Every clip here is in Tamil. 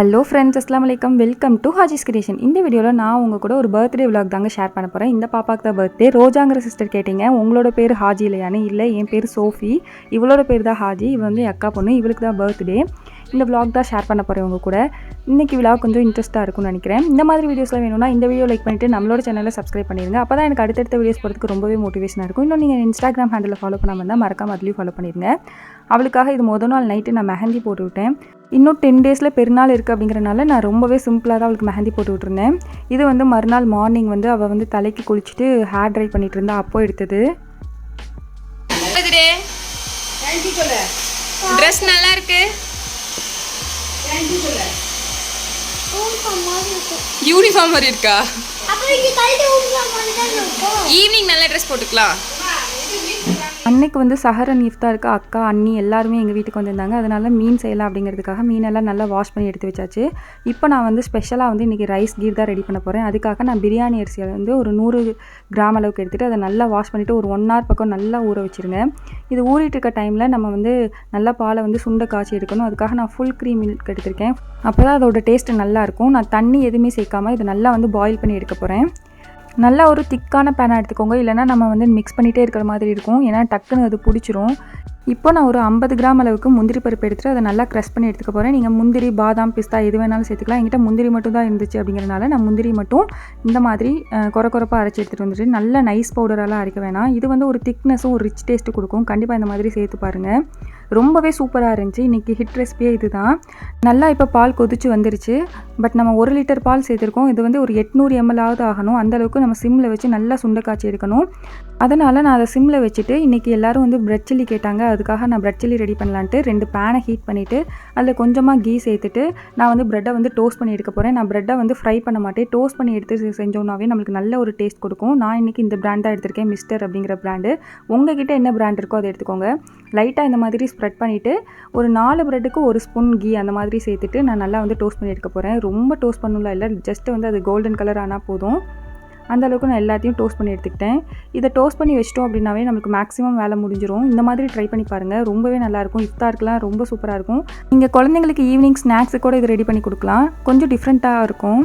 ஹலோ ஃப்ரெண்ட்ஸ், அஸ்ஸலாமு அலைக்கும். Welcome to hajiscreation. இந்த வீடியோவில் நான் உங்கள் கூட ஒரு பர்த்டே விலாக் தாங்க ஷேர் பண்ண போகிறேன். இந்த பாப்பாக்கு தான் பர்த்டே. ரோஜாங்கிற சிஸ்டர் கேட்டிங்க, உங்களோட பேர் ஹாஜி இல்லையானு? இல்லை, என் பேர் சோஃபி. இவளோட பேர் தான் ஹாஜி. இவள் வந்து அக்கா பொண்ணு. இவளுக்கு தான் பர்த்டே. இந்த விலாக் தான் ஷேர் பண்ண போகிறேன் உங்கள் கூட. இன்றைக்கி விலாக் கொஞ்சம் இன்ட்ரெஸ்ட்டாக இருக்கும்னு நினைக்கிறேன். இந்த மாதிரி வீடியோஸ்லாம் வேணும்னா இந்த வீடியோ லைக் பண்ணிவிட்டு நம்மளோட சேனலை சப்ஸ்கிரைப் பண்ணிடுங்க. அப்போ தான் எனக்கு அடுத்தடுத்த வீடியோஸ் போகிறதுக்கு ரொம்பவே மோட்டிவேஷனாக இருக்கும். இன்னும் நீங்கள் இன்ஸ்டாகிராம் ஹேண்டில் ஃபாலோ பண்ணாமல் இருந்தால் மறக்காம அதுலேயும் ஃபாலோ பண்ணிடுங்க. அவளுக்காக இது முதல் நாள் நைட்டு நான் மெஹந்தி போட்டு விட்டேன். இன்னும் 10 டேஸில் பெருநாள் இருக்குது அப்படிங்கிறனால நான் ரொம்பவே சிம்பிளாக தான் அவளுக்கு மெஹந்தி போட்டு விட்டுருந்தேன். இது வந்து மறுநாள் மார்னிங் வந்து அவள் வந்து தலைக்கு குளிச்சுட்டு ஹேர் ட்ரை பண்ணிட்டு இருந்தா அப்போ எடுத்தது. ட்ரெஸ் நல்லா இருக்கு. யூனிஃபார்ம் மாதிரி இருக்கா? ஈவினிங் நல்ல ட்ரெஸ் போட்டுக்கலாம். அன்னைக்கு வந்து சஹரன் இஃப்தாருக்கு அக்கா அண்ணி எல்லாருமே எங்கள் வீட்டுக்கு வந்திருந்தாங்க. அதனால் மீன் செய்யலாம் அப்படிங்கிறதுக்காக மீனெல்லாம் நல்லா வாஷ் பண்ணி எடுத்து வச்சாச்சு. இப்போ நான் வந்து ஸ்பெஷலாக வந்து இன்றைக்கி ரைஸ் கீர் தான் ரெடி பண்ண போகிறேன். அதுக்காக நான் பிரியாணி அரிசியை வந்து ஒரு 100 கிராம் அளவுக்கு எடுத்துகிட்டு அதை நல்லா வாஷ் பண்ணிவிட்டு ஒரு 1 hour பக்கம் நல்லா ஊற வச்சுருங்க. இது ஊறிட்டு இருக்க டைமில் நம்ம வந்து நல்லா பாலை வந்து சுண்டை காய்ச்சி எடுக்கணும். அதுக்காக நான் ஃபுல் க்ரீம் மில்க் எடுத்திருக்கேன். அப்போ தான் அதோட டேஸ்ட்டு நல்லாயிருக்கும். நான் தண்ணி எதுவுமே சேர்க்காமல் இதை நல்லா வந்து பாயில் பண்ணி எடுக்க போகிறேன். நல்லா ஒரு திக்கான பேனாக எடுத்துக்கோங்க, இல்லைனா நம்ம வந்து மிக்ஸ் பண்ணிகிட்டே இருக்கிற மாதிரி இருக்கும். ஏன்னா டக்குன்னு அது பிடிச்சிரும். இப்போ நான் ஒரு 50 கிராம் அளவுக்கு முந்திரி பருப்பு எடுத்துகிட்டு அதை நல்லா க்ரஷ் பண்ணி எடுத்துக்க போகிறேன். நீங்கள் முந்திரி, பாதாம், பிஸ்தா எது வேணாலும் சேர்த்துக்கலாம். என்கிட்ட முந்திரி மட்டும் தான் இருந்துச்சு அப்படிங்கிறனால நான் முந்திரி மட்டும் இந்த மாதிரி கொரப்பாக அரைச்சி எடுத்துகிட்டு வந்துட்டு நல்லா நைஸ் பவுடரெல்லாம் அரைக்க வேணாம். இது வந்து ஒரு திக்னஸும் ஒரு ரிச் டேஸ்ட்டு கொடுக்கும். கண்டிப்பாக இந்த மாதிரி சேர்த்து பாருங்கள். ரொம்பவே சூப்பராக இருந்துச்சு. இன்றைக்கி ஹிட் ரெசிபியே இது தான். நல்லா இப்போ பால் கொதிச்சு வந்துருச்சு. பட் நம்ம 1 லிட்டர் பால் சேர்த்துருக்கோம். இது வந்து ஒரு 800 ml ஆகணும். அந்தளவுக்கு நம்ம சிம்மில் வச்சு நல்லா சுண்டை காய்ச்சி எடுக்கணும். அதனால் நான் அதை சிம்மில் வச்சுட்டு இன்றைக்கி எல்லோரும் வந்து பிரெட் சில்லி கேட்டாங்க. அதுக்காக நான் பிரெட் சில்லி ரெடி பண்ணலான்ட்டு 2 பேனை ஹீட் பண்ணிவிட்டு அதில் கொஞ்சமாக கீ சேர்த்துட்டு நான் வந்து ப்ரெட்டை வந்து டோஸ்ட் பண்ணி எடுக்க போகிறேன். நான் ப்ரெட்டை வந்து ஃப்ரை பண்ண மாட்டேன். டோஸ்ட் பண்ணி எடுத்து செஞ்சோம்னாவே நம்மளுக்கு நல்ல ஒரு டேஸ்ட் கொடுக்கும். நான் இன்றைக்கி இந்த பிராண்ட் தான் எடுத்திருக்கேன், மிஸ்டர் அப்படிங்கிற பிராண்டு. உங்ககிட்ட என்ன பிராண்ட் இருக்கோ அதை எடுத்துக்கோங்க. லைட்டாக இந்த மாதிரி ஸ்ப்ரெட் பண்ணிவிட்டு ஒரு 4 ப்ரெட்டுக்கு 1 ஸ்பூன் கீ அந்த மாதிரி சேர்த்துட்டு நான் நல்லா வந்து டோஸ்ட் பண்ணி எடுக்க போகிறேன். ரொம்ப டோஸ்ட் பண்ணல, இல்லை ஜஸ்ட்டு வந்து அது கோல்டன் கலர் ஆனால் போதும். அந்தளவுக்கு நான் எல்லாத்தையும் டோஸ்ட் பண்ணி எடுத்துக்கிட்டேன். இதை டோஸ்ட் பண்ணி வச்சிட்டோம் அப்படின்னாவே நம்மளுக்கு மேக்ஸிமம் வேலை முடிஞ்சிடும். இந்த மாதிரி ட்ரை பண்ணி பாருங்கள், ரொம்பவே நல்லாயிருக்கும். இஃப்தாருக்குலாம் ரொம்ப சூப்பராக இருக்கும். நீங்கள் குழந்தைங்களுக்கு ஈவினிங் ஸ்நாக்ஸு கூட இது ரெடி பண்ணி கொடுக்கலாம். கொஞ்சம் டிஃப்ரெண்ட்டாக இருக்கும்.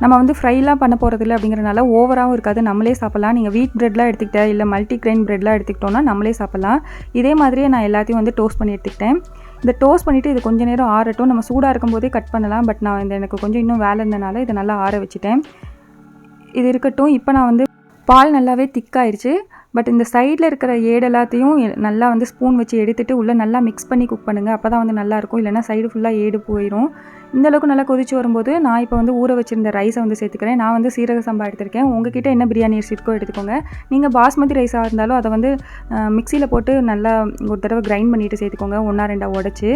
நம்ம வந்து ஃப்ரைலாம் பண்ண போகிறதில்ல அப்படிங்கிறனால ஓவராகவும் இருக்காது, நம்மளே சாப்பிட்லாம். நீங்கள் வீட் ப்ரெட்லாம் எடுத்துக்கிட்டேன், இல்லை மல்டி கிரெயின் ப்ரெட்லாம் எடுத்துக்கிட்டோன்னா நம்மளே சாப்பிட்லாம். இதே மாதிரியே நான் எல்லாத்தையும் வந்து டோஸ்ட் பண்ணி எடுத்துக்கிட்டேன். இதை டோஸ்ட் பண்ணிவிட்டு இது கொஞ்சம் நேரம் ஆறட்டும். நம்ம சூடாக இருக்கும்போதே கட் பண்ணலாம். பட் நான் எனக்கு கொஞ்சம் இன்னும் வேலை இருந்தனால இதை நல்லா ஆற வச்சுட்டேன். இது இருக்கட்டும். இப்போ நான் வந்து பால் நல்லாவே திக்காயிடுச்சு. பட் இந்த சைடில் இருக்கிற ஏடு எல்லாத்தையும் நல்லா வந்து ஸ்பூன் வச்சு எடுத்துகிட்டு உள்ளே நல்லா மிக்ஸ் பண்ணி குக் பண்ணுங்கள். அப்போ தான் வந்து நல்லாயிருக்கும். இல்லைனா சைடு ஃபுல்லாக ஏடு போயிடும். இந்தளவுக்கு நல்லா கொதிச்சு வரும்போது நான் இப்போ வந்து ஊற வச்சுருந்த ரைஸை வந்து சேர்த்துக்கிறேன். நான் வந்து சீரக சம்பா எடுத்திருக்கேன். உங்ககிட்ட என்ன பிரியாணி அரிசி இருக்கோ எடுத்துக்கோங்க. நீங்கள் பாஸ்மதி ரைஸாக இருந்தாலும் அதை வந்து மிக்சியில் போட்டு நல்லா ஒரு தடவை கிரைண்ட் பண்ணிவிட்டு சேர்த்துக்கோங்க, 1-2 உடச்சி.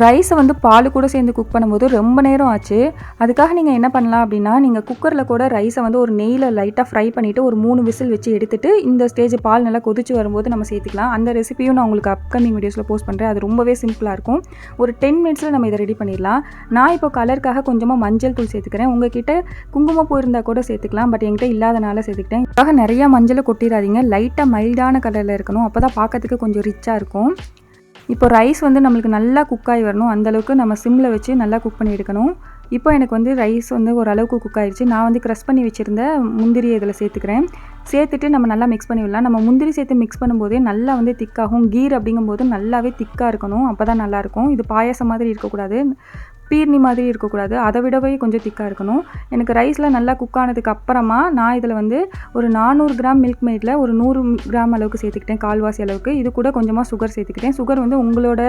ரைஸை வந்து பால் கூட சேர்ந்து குக் பண்ணும்போது ரொம்ப நேரம் ஆச்சு. அதுக்காக நீங்கள் என்ன பண்ணலாம் அப்படின்னா, நீங்கள் குக்கரில் கூட ரைஸை வந்து ஒரு நெய்யில் லைட்டாக ஃப்ரை பண்ணிவிட்டு ஒரு 3 விசில் வச்சு எடுத்துகிட்டு இந்த ஸ்டேஜ் பால் நல்லா கொதிச்சு வரும்போது நம்ம சேர்த்துக்கலாம். அந்த ரெசிபியும் நான் உங்களுக்கு அப்கமிங் வீடியோஸில் போஸ்ட் பண்ணுறேன். அது ரொம்பவே சிம்பிளாக இருக்கும். ஒரு 10 மினிட்ஸில் நம்ம இதை ரெடி பண்ணிடலாம். நான் இப்போ கலருக்காக கொஞ்சமாக மஞ்சள் தூள் சேர்த்துக்கிறேன். உங்ககிட்ட குங்குமப்பூ இருந்தால் கூட சேர்த்துக்கலாம். பட் என்கிட்ட இல்லாதனால சேர்த்துக்கிட்டேன். இதுக்காக நிறையா மஞ்சளை கொட்டிடாதீங்க. லைட்டாக மைல்டான கலரில் இருக்கணும். அப்போ தான் பார்க்கறதுக்கு கொஞ்சம் ரிச்சாக இருக்கும். இப்போ ரைஸ் வந்து நம்மளுக்கு நல்லா குக்காகி வரணும். அந்தளவுக்கு நம்ம சிம்மில் வச்சு நல்லா குக் பண்ணி எடுக்கணும். இப்போ எனக்கு வந்து ரைஸ் வந்து ஓரளவுக்கு குக் ஆகிடுச்சு. நான் வந்து க்ரஷ் பண்ணி வச்சுருந்த முந்திரியை இதில் சேர்த்துக்கிறேன். சேர்த்துட்டு நம்ம நல்லா மிக்ஸ் பண்ணி விடலாம். நம்ம முந்திரி சேர்த்து மிக்ஸ் பண்ணும்போதே நல்லா வந்து திக்காகும். கீர் அப்படிங்கும்போது நல்லாவே திக்காக இருக்கணும். அப்போ தான் நல்லாயிருக்கும். இது பாயாசம் மாதிரி இருக்கக்கூடாது, பீர்னி மாதிரி இருக்கக்கூடாது. அதை விடவே கொஞ்சம் திக்காக இருக்கணும். எனக்கு ரைஸில் நல்லா குக் ஆனதுக்கு அப்புறமா நான் இதில் வந்து ஒரு 400 கிராம் மில்க் மேடில் ஒரு 100 கிராம் அளவுக்கு சேர்த்துக்கிட்டேன், கால்வாசி அளவுக்கு. இது கூட கொஞ்சமாக சுகர் சேர்த்துக்கிட்டேன். சுகர் வந்து உங்களோட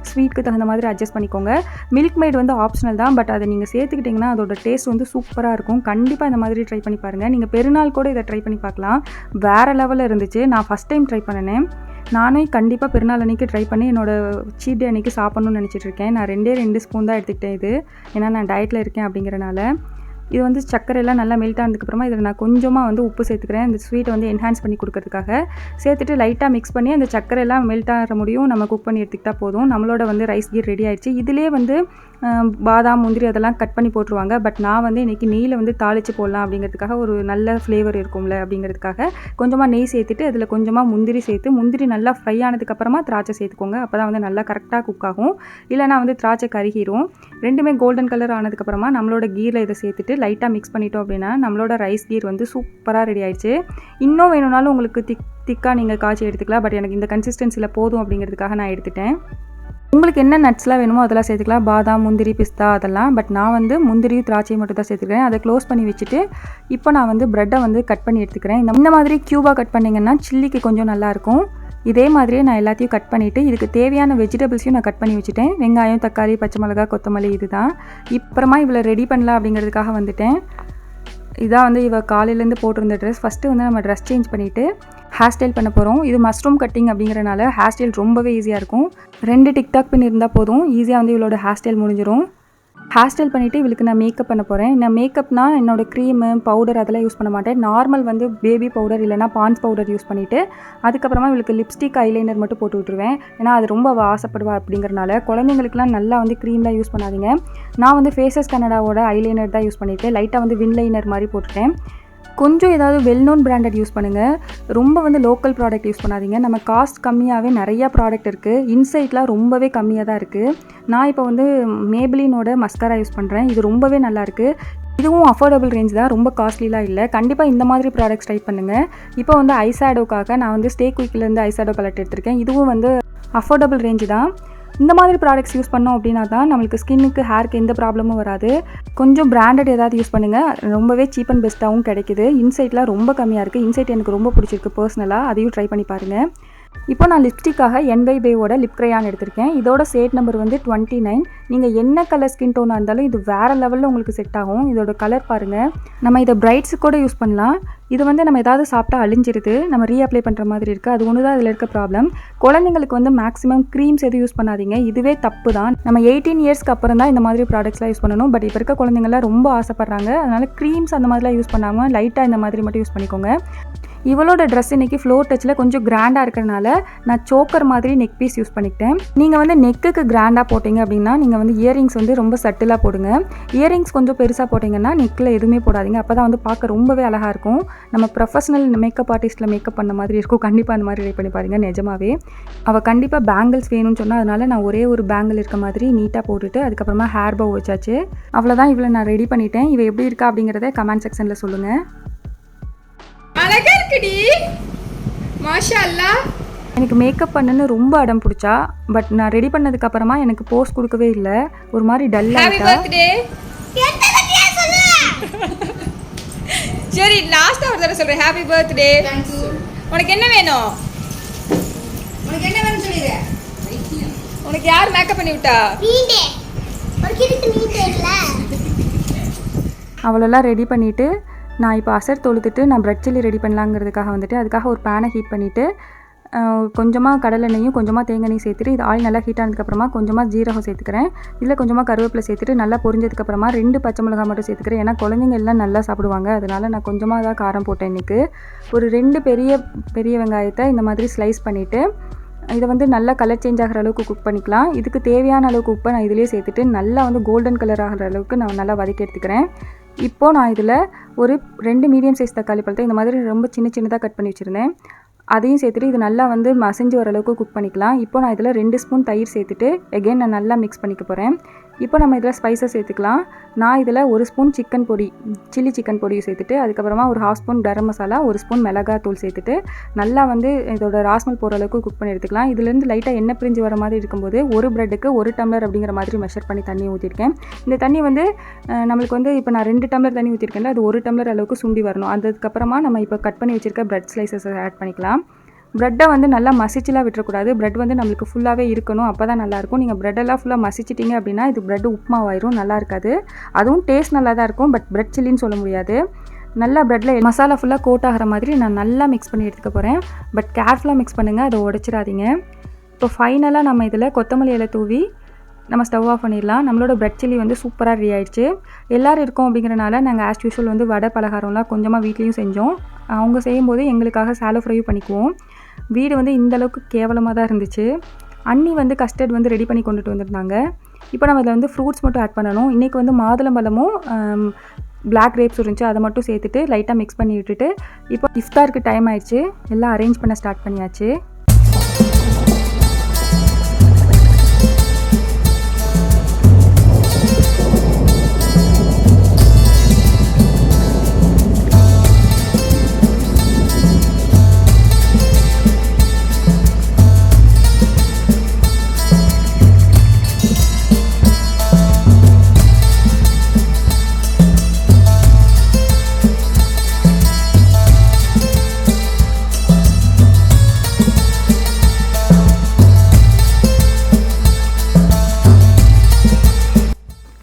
ஸ்வீட்டுக்கு தகுந்த மாதிரி அட்ஜஸ்ட் பண்ணிக்கோங்க. மில்க் மேட் வந்து ஆப்ஷனல் தான். பட் அதை நீங்கள் சேர்த்துக்கிட்டிங்கன்னா அதோட டேஸ்ட் வந்து சூப்பராக இருக்கும். கண்டிப்பாக இந்த மாதிரி ட்ரை பண்ணி பாருங்கள். நீங்கள் பெருநாள் கூட இதை ட்ரை பண்ணி பார்க்கலாம். வேறு லெவலில் இருந்துச்சு. நான் ஃபஸ்ட் டைம் ட்ரை பண்ணினேன். நானே கண்டிப்பாக பெருநாள் அன்றைக்கி ட்ரை பண்ணி என்னோடய சீட் டே அன்றைக்கி சாப்பிட்ணுன்னு நினச்சிட்ருக்கேன். நான் 2 ஸ்பூன் தான் எடுத்துக்கிட்டேன் இது. ஏன்னா நான் டயட்டில் இருக்கேன் அப்படிங்கிறனால. இது வந்து சர்க்கரையெல்லாம் நல்லா மெல்ட் ஆனதுக்கப்புறமா இதில் நான் கொஞ்சமாக வந்து உப்பு சேர்த்துக்கிறேன். இந்த ஸ்வீட்டை வந்து என்ஹான்ஸ் பண்ணி கொடுக்கறதுக்காக சேர்த்துட்டு லைட்டாக மிக்ஸ் பண்ணி அந்த சர்க்கரையெல்லாம் மெல்ட் ஆகிற முடியும் நம்ம குக் பண்ணி எடுத்துக்கிட்டால் போதும். நம்மளோட வந்து ரைஸ் கீர் ரெடி ஆகிடுச்சு. இதிலே வந்து பாதாம், முந்திரி அதெல்லாம் கட் பண்ணி போட்டுருவாங்க. பட் நான் வந்து இன்றைக்கி நெய்யில் வந்து தாளித்து போடலாம் அப்படிங்கிறதுக்காக, ஒரு நல்ல ஃப்ளேவர் இருக்கும்ல அப்படிங்கிறதுக்காக கொஞ்சமாக நெய் சேர்த்துட்டு அதில் கொஞ்சமாக முந்திரி சேர்த்து, முந்திரி நல்லா ஃப்ரை ஆனதுக்கப்புறமா திராட்சை சேர்த்துக்கோங்க. அப்போ தான் வந்து நல்லா கரெக்டாக குக் ஆகும். இல்லைனா வந்து திராட்சை கருகிரும். ரெண்டுமே கோல்டன் கலர் ஆனதுக்கப்புறமா நம்மளோட கீரில் இதை சேர்த்துட்டு லைட்டாக மிக்ஸ் பண்ணிட்டோம் அப்படின்னா நம்மளோட ரைஸ் கீர் வந்து சூப்பராக ரெடி ஆயிடுச்சு. இன்னும் வேணும்னாலும் உங்களுக்கு திக்காக நீங்கள் காய்ச்சி எடுத்துக்கலாம். பட் எனக்கு இந்த கன்சிஸ்டன்சியில் போதும் அப்படிங்கிறதுக்காக நான் எடுத்துட்டேன். உங்களுக்கு என்ன நட்ஸ்லாம் வேணுமோ அதெல்லாம் சேர்த்துக்கலாம், பாதாம், முந்திரி, பிஸ்தா அதெல்லாம். பட் நான் வந்து முந்திரி, திராட்சை மட்டும் தான் சேர்த்துக்கிறேன். அதை க்ளோஸ் பண்ணி வச்சுட்டு இப்போ நான் வந்து ப்ரெட்டை வந்து கட் பண்ணி எடுத்துக்கிறேன். இந்த மாதிரி க்யூபாக கட் பண்ணிங்கன்னா சில்லிக்கு கொஞ்சம் நல்லாயிருக்கும். இதே மாதிரியே நான் எல்லாத்தையும் கட் பண்ணிவிட்டு இதுக்கு தேவையான வெஜிடபிள்ஸையும் நான் கட் பண்ணி வச்சுட்டேன். வெங்காயம், தக்காளி, பச்சை மிளகா, கொத்தமல்லி இதுதான். அப்புறமா இவ்வளோ ரெடி பண்ணலாம் அப்படிங்கிறதுக்காக வந்துட்டேன். இதான் வந்து இவள் காலையிலேருந்து போட்டிருந்த ட்ரெஸ். ஃபஸ்ட்டு வந்து நம்ம ட்ரெஸ் சேஞ்ச் பண்ணிவிட்டு ஹேர் ஸ்டைல் பண்ண போகிறோம். இது மஷ்ரூம் கட்டிங் அப்படிங்கிறனால ஹேர் ஸ்டைல் ரொம்பவே ஈஸியாக இருக்கும். 2 டிக்டாக் பின் இருந்தால் போதும், ஈஸியாக வந்து இவளோட ஹேர் ஸ்டைல் முடிஞ்சிடும். ஹேர் ஸ்டைல் பண்ணிவிட்டு இவளுக்கு நான் மேக்கப் பண்ண போகிறேன். நான் மேக்கப்னா என்னோடய க்ரீமு, பவுடர் அதெல்லாம் யூஸ் பண்ண மாட்டேன். நார்மல் வந்து பேபி பவுடர் இல்லைனா பான்ஸ் பவுடர் யூஸ் பண்ணிவிட்டு அதுக்கப்புறமா இவளுக்கு லிப்ஸ்டிக், ஐலைனர் மட்டும் போட்டு விட்டுருவேன். ஏன்னா அது ரொம்ப ஆசைப்படுவா அப்படிங்கிறனால. குழந்தைங்களுக்குலாம் நல்லா வந்து க்ரீம்லாம் யூஸ் பண்ணாதீங்க. நான் வந்து ஃபேஸஸ் கனடாவோட ஐலைனர் தான் யூஸ் பண்ணிவிட்டு லைட்டாக வந்து வின்லைனர் மாதிரி போட்டுட்டேன். கொஞ்சம் ஏதாவது வெல் நோன் பிராண்டட் யூஸ் பண்ணுங்கள். ரொம்ப வந்து லோக்கல் ப்ராடக்ட் யூஸ் பண்ணாதீங்க. நம்ம காஸ்ட் கம்மியாகவே நிறையா ப்ராடக்ட் இருக்குது. இன்சைட்லாம் ரொம்பவே கம்மியாக தான் இருக்குது. நான் இப்போ வந்து மேபிளினோட மஸ்காரா யூஸ் பண்ணுறேன். இது ரொம்பவே நல்லாயிருக்கு. இதுவும் அஃபோர்டபுள் ரேஞ்ச் தான், ரொம்ப காஸ்ட்லிலாம் இல்லை. கண்டிப்பாக இந்த மாதிரி ப்ராடக்ட்ஸ் ட்ரை பண்ணுங்கள். இப்போ வந்து ஐஷேடோக்காக நான் வந்து ஸ்டே குயிக்லேருந்து ஐஷேடோ பலட் எடுத்திருக்கேன். இதுவும் வந்து அஃபோர்டபுள் ரேஞ்சு தான். இந்த மாதிரி ப்ராடக்ட்ஸ் யூஸ் பண்ணோம் அப்படின்னா தான் நம்மளுக்கு ஸ்கின்னுக்கு, ஹேருக்கு எந்த ப்ராப்ளமும் வராது. கொஞ்சம் பிராண்டட் ஏதாவது யூஸ் பண்ணுங்கள். ரொம்பவே சீப் அண்ட் பெஸ்ட்டாகவும் கிடைக்குது. இன்சைட்லாம் ரொம்ப கம்மியாக இருக்குது. இன்சைட் எனக்கு ரொம்ப பிடிச்சிருக்கு பர்சனலாக. அதையும் ட்ரை பண்ணி பாருங்கள். இப்போ நான் லிப்ஸ்டிக்காக NYBேவோட லிப் க்ரையான் எடுத்திருக்கேன். இதோட ஷேட் நம்பர் வந்து 29. நீங்கள் என்ன கலர் ஸ்கின் டோனாக இருந்தாலும் இது வேறு லெவலில் உங்களுக்கு செட் ஆகும். இதோட கலர் பாருங்கள். நம்ம இதை பிரைட்ஸு கூட யூஸ் பண்ணலாம். இது வந்து நம்ம ஏதாவது சாப்பிட்டா அழிஞ்சிருது, நம்ம ரீஅப்ளை பண்ணுற மாதிரி இருக்குது. அது ஒன்று தான் இதில் இருக்க ப்ராப்ளம். குழந்தைங்களுக்கு வந்து மேக்ஸிமம் க்ரீம்ஸ் எதுவும் யூஸ் பண்ணாதீங்க. இதுவே தப்பு தான். நம்ம 18 இயர்ஸ்க்கு அப்புறம் தான் இந்த மாதிரி ப்ராடக்ட்ஸ்லாம் யூஸ் பண்ணணும். பட் இப்போ இருக்க குழந்தைங்களாம் ரொம்ப ஆசைப்பட்றாங்க. அதனால் க்ரீம்ஸ் அந்த மாதிரிலாம் யூஸ் பண்ணாமல் லைட்டாக இந்த மாதிரி மட்டும் யூஸ் பண்ணிக்கோங்க. இவளோட ட்ரெஸ் இன்றைக்கி ஃப்ளோர் டச்சில் கொஞ்சம் கிராண்டாக இருக்கிறனால நான் சோக்கர் மாதிரி நெக் பீஸ் யூஸ் பண்ணிக்கிட்டேன். நீங்கள் வந்து நெக்குக்கு கிராண்டாக போட்டிங்க அப்படின்னா நீங்கள் வந்து இயரிங்ஸ் வந்து ரொம்ப சட்டிலாக போடுங்க. இயரிங்ஸ் கொஞ்சம் பெருசாக போட்டிங்கன்னா நெக்கில் எதுவுமே போடாதீங்க. அப்போ தான் வந்து பார்க்க ரொம்பவே அழகாக இருக்கும். நம்ம ப்ரொஃபஷனல் மேக்கப் ஆர்டிஸ்ட்டில் மேக்கப் பண்ண மாதிரி இருக்கும். கண்டிப்பாக அந்த மாதிரி ட்ரை பண்ணி பாருங்கள். நிஜமாவே அவள் கண்டிப்பாக பேங்கிள்ஸ் வேணும்னு சொன்னால் அதனால் நான் ஒரே ஒரு பேங்கிள் இருக்க மாதிரி நீட்டாக போட்டுட்டு அதுக்கப்புறமா ஹேர் பவ் வச்சாச்சு. அவ்வளோதான், இவளை நான் ரெடி பண்ணிட்டேன். இவள் எப்படி இருக்கா அப்படிங்கிறத கமெண்ட் செக்ஷனில் சொல்லுங்கள். அழகா இருக்குடி, மாஷா அல்லாஹ். எனக்கு மேக்கப் பண்ணணும்னு ரொம்ப அடம் பிடிச்சா. பட் நான் ரெடி பண்ணதுக்கு அப்புறமா எனக்கு போஸ் கொடுக்கவே இல்லை. ஒரு மாதிரி டல் ஹேப்பி ஆயிட்டா. பர்த்டே. சரி, லாஸ்டா ஒரு தடவை சொல்றேன். Happy birthday. உனக்கு என்ன வேணும்? உனக்கு என்ன வேணும் சொல்லிடு. உனக்கு யார் மேக்கப் பண்ணி விட்டா? அவளெல்லாம் ரெடி பண்ணிவிட்டு நான் இப்போ அசர் தொழுத்துட்டு நான் பிரெட் சில்லி ரெடி பண்ணலாங்கிறதுக்காக வந்துட்டு அதுக்காக ஒரு பேனை ஹீட் பண்ணிவிட்டு கொஞ்சமாக கடலெண்ணெயும் கொஞ்சமாக தேங்காய் சேர்த்துட்டு இது ஆயில் நல்லா ஹீட் ஆனதுக்கப்புறமா கொஞ்சமாக ஜீரகம் சேர்த்துக்கிறேன். இதில் கொஞ்சமாக கருவேப்பிலை சேர்த்துட்டு நல்லா பொரிஞ்சதுக்கப்புறமா 2 பச்சை மிளகாய் மட்டும் சேர்த்துக்கிறேன். ஏன்னா குழந்தைங்க எல்லாம் நல்லா சாப்பிடுவாங்க. அதனால் நான் கொஞ்சமாக தான் காரம் போட்டேன் இன்றைக்கி. ஒரு 2 பெரிய வெங்காயத்தை இந்த மாதிரி ஸ்லைஸ் பண்ணிவிட்டு இதை வந்து நல்லா கலர் சேஞ்ச் ஆகிற அளவுக்கு குக் பண்ணிக்கலாம். இதுக்கு தேவையான அளவுக்கு உப்பை நான் இதிலே சேர்த்துட்டு நல்லா வந்து கோல்டன் கலர் ஆகிற அளவுக்கு நான் நல்லா வதக்கி எடுத்துக்கிறேன். இப்போது நான் இதில் ஒரு 2 மீடியம் சைஸ் தக்காளி பழத்தை இந்த மாதிரி ரொம்ப சின்னதாக கட் பண்ணி வச்சுருந்தேன். அதையும் சேர்த்துட்டு இது நல்லா வந்து மசிஞ்சு வர அளவுக்கு குக் பண்ணிக்கலாம். இப்போ நான் இதில் 2 ஸ்பூன் தயிர் சேர்த்துட்டு எகெயின் நான் நல்லா மிக்ஸ் பண்ணிக்க போகிறேன். இப்போ நம்ம இதில் ஸ்பைசஸ் சேர்த்துக்கலாம். நான் இதில் 1 ஸ்பூன் சிக்கன் பொடி, சில்லி சிக்கன் பொடியும் சேர்த்துட்டு அதுக்கப்புறமா ஒரு 1/2 ஸ்பூன் கரம் மசாலா, 1 ஸ்பூன் மிளகாய் தூள் சேர்த்துட்டு நல்லா வந்து இதோட ராஸ்மல் போகிற அளவுக்கு குக் பண்ணி எடுத்துக்கலாம். இதுலேருந்து லைட்டாக எண்ணெய் பிரிஞ்சு வர மாதிரி இருக்கும்போது ஒரு ப்ரெட்டுக்கு 1 டம்ளர் அப்படிங்கிற மாதிரி மெஷர் பண்ணி தண்ணி ஊற்றிருக்கேன். இந்த தண்ணி வந்து நம்மளுக்கு வந்து இப்போ நான் 2 டம்ளர் தண்ணி ஊற்றிருக்கேன்ல, அது 1 டம்ளர் அளவுக்கு சுண்டி வரணும். அதுக்கப்புறமா நம்ம இப்போ கட் பண்ணி வச்சுருக்க ப்ரெட் ஸ்லைசஸ் ஆட் பண்ணிக்கலாம். ப்ரெட்டை வந்து நல்லா மசிச்சுலாம் விட்டுறக்கூடாது. ப்ரெட் வந்து நம்மளுக்கு ஃபுல்லாகவே இருக்கணும். அப்போ தான் நல்லாயிருக்கும். நீங்கள் ப்ரெட்டெல்லாம் ஃபுல்லாக மசிச்சிட்டிங்க அப்படின்னா இது ப்ரெட் உப்புமாவாயிரும், நல்லா இருக்காது. அதுவும் டேஸ்ட் நல்லா தான் இருக்கும், பட் ப்ரெட் சில்லின்னு சொல்ல முடியாது. நல்லா ப்ரெட்டில் மசாலா ஃபுல்லாக கோட் ஆகிற மாதிரி நான் நல்லா மிக்ஸ் பண்ணி எடுத்துக்க போகிறேன். பட் கேர்ஃபுல்லாக மிக்ஸ் பண்ணுங்கள், அதை உடைச்சிடாதீங்க. இப்போ ஃபைனலாக நம்ம இதில் கொத்தமல்லி இலை தூவி நம்ம ஸ்டவ் ஆஃப் பண்ணிடலாம். நம்மளோட ப்ரெட் சில்லி வந்து சூப்பராக ரெடி ஆயிடுச்சு. எல்லோரும் இருக்கோம் அப்படிங்கிறனால நாங்கள் ஆஸ் யூஷுவல் வந்து வடை பலகாரம்லாம் கொஞ்சமாக வீட்லேயும் செஞ்சோம். அவங்க செய்யும்போது எங்களுக்காக சாலோ ஃப்ரையும் பண்ணிக்குவோம். வீடு வந்து இந்தளவுக்கு கேவலமாக தான் இருந்துச்சு. அண்ணி வந்து கஸ்டர்ட் வந்து ரெடி பண்ணி கொண்டுட்டு வந்திருந்தாங்க. இப்போ நம்ம இதில் வந்து ஃப்ரூட்ஸ் மட்டும் ஆட் பண்ணணும். இன்றைக்கி வந்து மாதுளம்பழமும் பிளாக் கிரேப்ஸ் இருந்துச்சு, அதை மட்டும் சேர்த்துட்டு லைட்டாக மிக்ஸ் பண்ணி விட்டுட்டு இப்போ இஃப்தாருக்கு டைம் ஆயிடுச்சு. எல்லாம் அரேஞ்ச் பண்ண ஸ்டார்ட் பண்ணியாச்சு.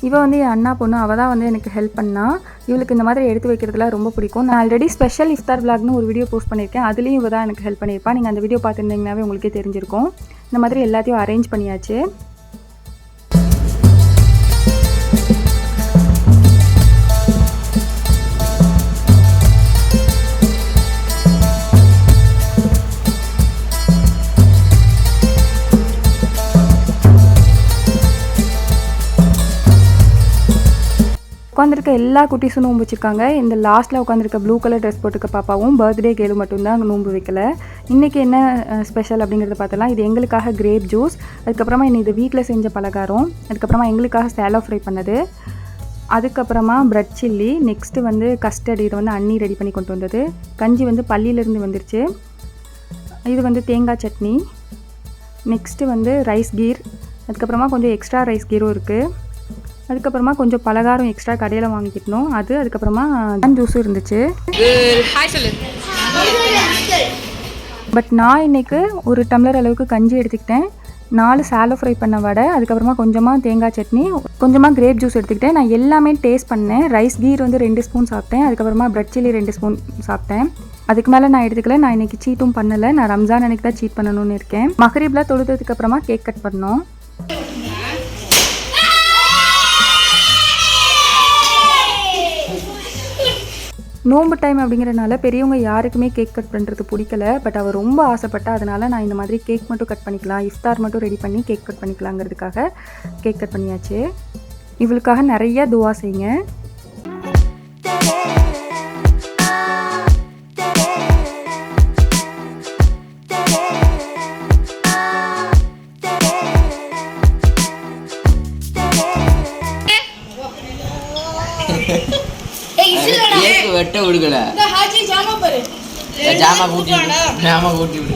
இவள் வந்து என் அண்ணா பொண்ணு, அவள் தான் வந்து எனக்கு ஹெல்ப் பண்ணா. இவளுக்கு இந்த மாதிரி எடுத்து வைக்கிறதுலாம் ரொம்ப பிடிக்கும். நான் ஆல்ரெடி ஸ்பெஷல் இஃப்தார் விளாக்னு ஒரு வீடியோ போஸ்ட் பண்ணியிருக்கேன். அதுலேயும் இவள் தான் எனக்கு ஹெல்ப் பண்ணியிருப்பா. நீங்கள் அந்த வீடியோ பார்த்துருந்தீங்கன்னாவே உங்களுக்கே தெரிஞ்சிருக்கும். இந்த மாதிரி எல்லாத்தையும் அரேஞ்ச் பண்ணியாச்சு. உட்காந்துருக்க எல்லா குட்டீஸும் நோம்பு வச்சுருக்காங்க. இந்த லாஸ்ட்டில் உட்காந்துருக்க ப்ளூ கலர் ட்ரெஸ் போட்டுக்க பாப்பாவும் பர்த்டே கேளு மட்டும்தான் அங்கே நோம்பு வைக்கல. இன்றைக்கி என்ன ஸ்பெஷல் அப்படிங்கிறத பார்த்தலாம். இது எங்களுக்காக கிரேப் ஜூஸ், அதுக்கப்புறமா இது வீட்டில் செஞ்ச பலகாரம், அதுக்கப்புறமா எங்களுக்காக சேலோ ஃப்ரை பண்ணது, அதுக்கப்புறமா ப்ரெட் சில்லி, நெக்ஸ்ட்டு வந்து கஸ்டர்ட், இதை வந்து அண்ணி ரெடி பண்ணி கொண்டு வந்தது. கஞ்சி வந்து பள்ளியிலேருந்து வந்துருச்சு. இது வந்து தேங்காய் சட்னி, நெக்ஸ்ட்டு வந்து ரைஸ் கீர், அதுக்கப்புறமா கொஞ்சம் எக்ஸ்ட்ரா ரைஸ் கீரும் இருக்குது. அதுக்கப்புறமா கொஞ்சம் பலகாரம் எக்ஸ்ட்ரா கடையில் வாங்கிக்கிட்டோம். அதுக்கப்புறமா ஜூஸும் இருந்துச்சு. பட் நான் இன்றைக்கு ஒரு டம்ளர் அளவுக்கு கஞ்சி எடுத்துக்கிட்டேன், 4 சேலோ ஃப்ரை பண்ண வடை, அதுக்கப்புறமா கொஞ்சமாக தேங்காய் சட்னி, கொஞ்சமாக கிரேப் ஜூஸ் எடுத்துக்கிட்டேன். நான் எல்லாமே டேஸ்ட் பண்ணேன். ரைஸ் கீர் வந்து 2 ஸ்பூன் சாப்பிட்டேன், அதுக்கப்புறமா ப்ரெட் சில்லி 2 ஸ்பூன் சாப்பிட்டேன். அதுக்கு மேலே நான் எடுத்துக்கல. நான் இன்றைக்கி சீட்டும் பண்ணலை. நான் ரம்ஜான் அன்றைக்கி தான் சீட் பண்ணணும்னு இருக்கேன். மகரிப்லாம் தொழுதுக்கப்புறமா கேக் கட் பண்ணோம். நோம்பு டைம் அப்படிங்கிறனால பெரியவங்க யாருக்குமே கேக் கட் பண்ணுறது பிடிக்கல. பட் அவள் ரொம்ப ஆசைப்பட்டா, அதனால் நான் இந்த மாதிரி கேக் மட்டும் கட் பண்ணிக்கலாம், இஃப்தார் மட்டும் ரெடி பண்ணி கேக் கட் பண்ணிக்கலாங்கிறதுக்காக கேக் கட் பண்ணியாச்சு. இவளுக்காக நிறைய துவா செய்யுங்க. வெட்ட விடுக்கல ஜாமா கூட்டி விடு.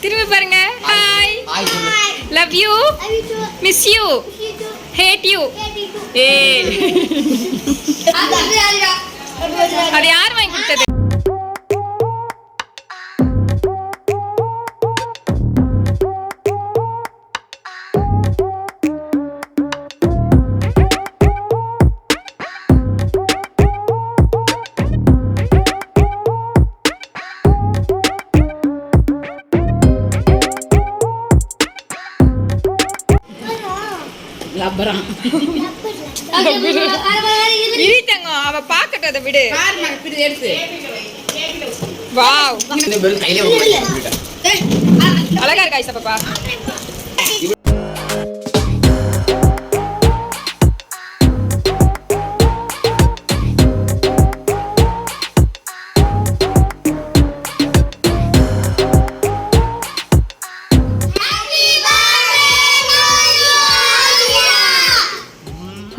திரும்பி பாருங்க. Hi, love you, miss you, hate you. அது யார் வாங்கி கொடுத்தது? அவ பாக்கட்டும், அதை விடு. வாவ், அழகா இருக்கா ஐசா பாப்பா.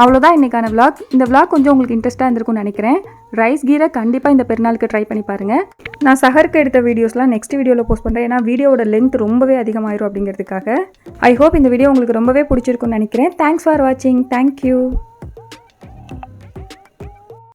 அவ்வளோதான் இன்றைக்கான விளாக். இந்த விளாக் கொஞ்சம் உங்களுக்கு இன்ட்ரெஸ்ட்டாக இருந்திருக்கும்னு நினைக்கிறேன். ரைஸ் கீரை கண்டிப்பாக இந்த பெருநாளுக்கு ட்ரை பண்ணி பாருங்கள். நான் சஹருக்கு எடுத்த வீடியோஸ்லாம் நெக்ஸ்ட் வீடியோவில் போஸ்ட் பண்ணுறேன். ஏன்னா வீடியோட லென்த் ரொம்பவே அதிகமாயிரும் அப்படிங்கிறதுக்காக. ஐ ஹோப் இந்த வீடியோ உங்களுக்கு ரொம்பவே பிடிச்சிருக்குன்னு நினைக்கிறேன். தேங்க்ஸ் ஃபார் வாட்சிங். தேங்க்யூ.